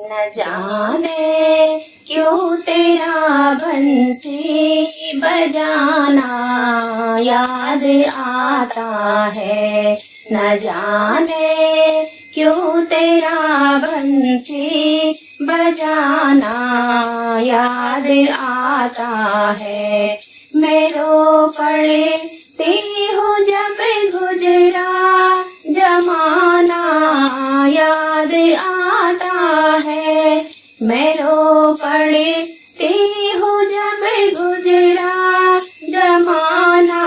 न जाने क्यों तेरा बंसी बजाना याद आता है। न जाने क्यों तेरा बंसी बजाना याद आता है। मैं रो पड़ती हूँ जब गुजरा जमाना याद आता है। मैं रो पड़ती हूँ जब गुजरा जमाना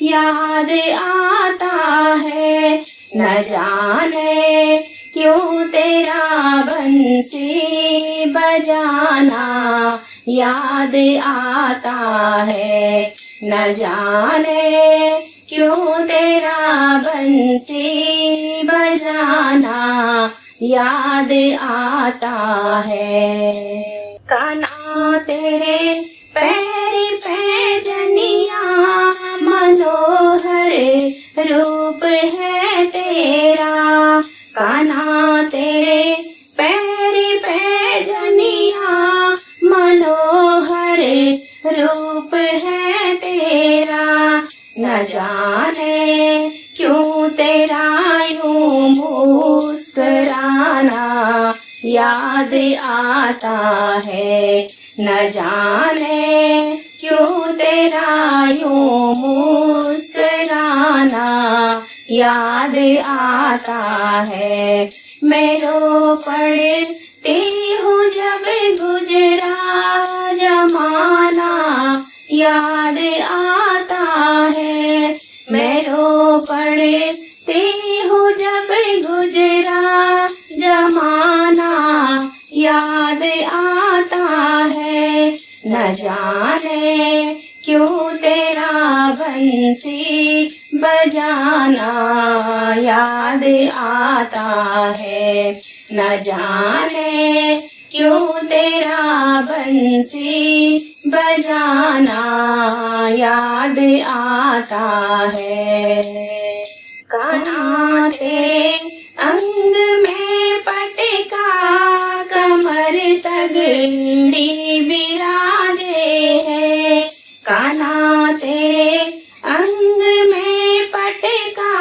याद आता है। न जाने क्यों तेरा बंसी बजाना याद आता है। न जाने क्यों तेरा बंसी बजाना याद आता है। कान्हा तेरे पैरी पैजनिया मनोहर रूप है तेरा। कान्हा तेरे पैरी पैजनिया मनोहर रूप है तेरा। न जाने क्यों तेरा यूं मुस्कुराना याद आता है। न जाने क्यों तेरा यूं मुस्कुराना याद आता है। मैं रो पड़ती हूँ जब गुजरा जमाना याद आता है। मैं रो पड़ती हूँ जब गुजरा जमाना याद आता है। न जाने क्यों तेरा बंसी बजाना याद आता है। न जाने क्यों तेरा बंसी बजाना याद आता है। कान्हा तेरे अंग में पटका कमर तगड़ी बिराजे है। कान्हा तेरे अंग में पटका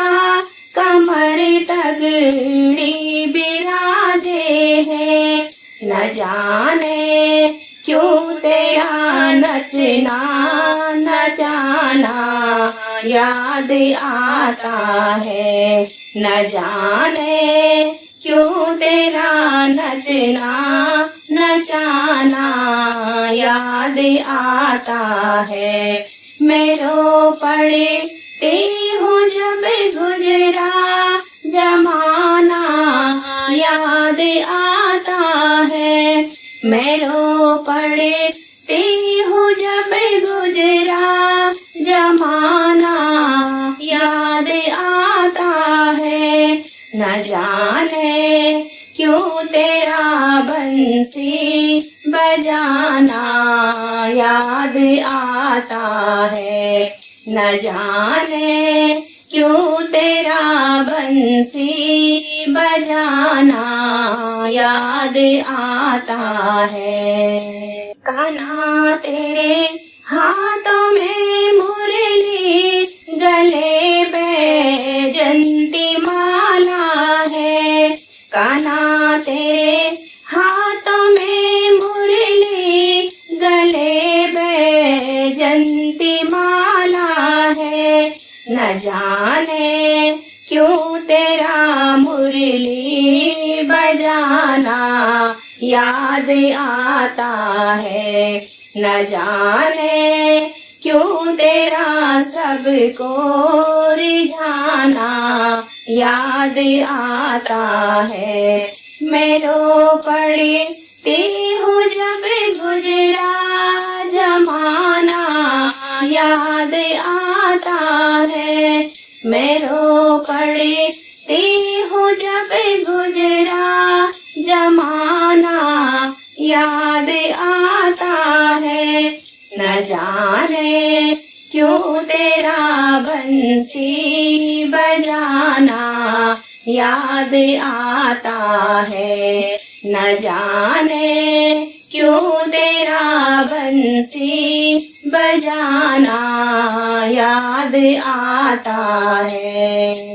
कमर तगड़ी बिराजे है। न जाने क्यों तेरा नचना नचाना याद आता है। न जाने क्यों तेरा नचना नचाना याद आता है। मैं रो पड़ती हूँ जब गुजरा जमाना याद आता है। मैं रो पड़ती हूँ जब गुजरा जमाना याद आता है। न जाने क्यों तेरा बंसी बजाना याद आता है। न जाने क्यों तेरा बंसी बजाना याद आता है। कान्हा तेरे हाथों में मुरली गले पे जंती माला है। कान्हा तेरे हाथों में मुरली गले पे जंती माला है। न जाने क्यों तेरा मुरली बजाना याद आता है। न जाने क्यों तेरा सबको रिझाना याद आता है। मैं रो पड़ती हूँ जब गुजरा जमाना याद आता है। मैं रो पड़ती हूँ जब गुजरा जमाना याद आता है। न जाने क्यों तेरा बंसी बजाना याद आता है। न जाने क्यों तेरा बंसी बजाना याद आता है।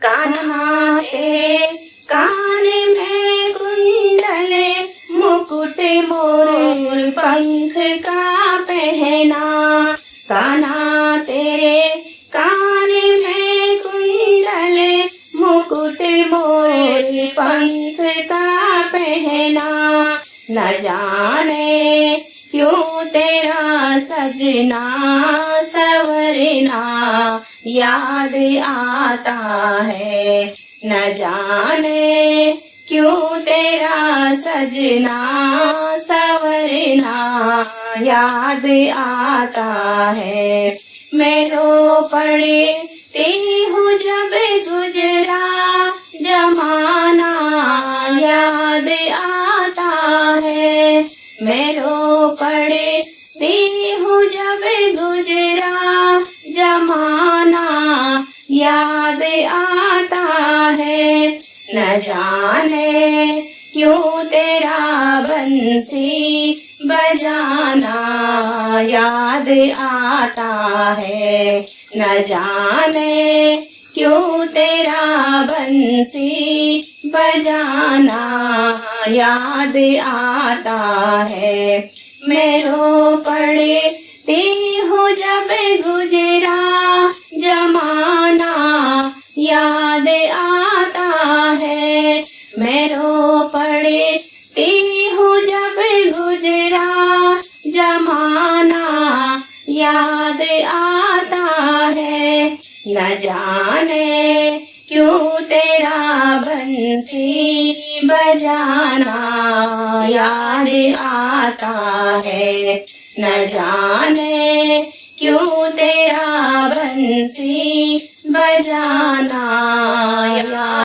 कान्हा तेरे कान में कुंडल मुकुट मोर पंख का पहना। कान्हा तेरे कान में कुंडल मुकुट मोर पंख का पहना। न जाने क्यों तेरा सजना सवरना याद आता है। न जाने क्यों तेरा सजना सवरना याद आता है। मैं रो पड़ती हूँ जब गुजरा जमाना याद आता है। मैं रो पड़ती हूँ जब गुजरा जमाना याद आता है। न जाने क्यों तेरा बंसी बजाना याद आता है। न जाने क्यों तेरा बंसी बजाना याद आता है। मैं रो पड़ती हूँ जब गुजरा जमाना याद आता है। मैं रो पड़ती हूँ जब गुजरा जमाना याद आता है। न जाने क्यों तेरा बंसी बजाना याद आता है। न जाने क्यों तेरा बंसी बजाना याद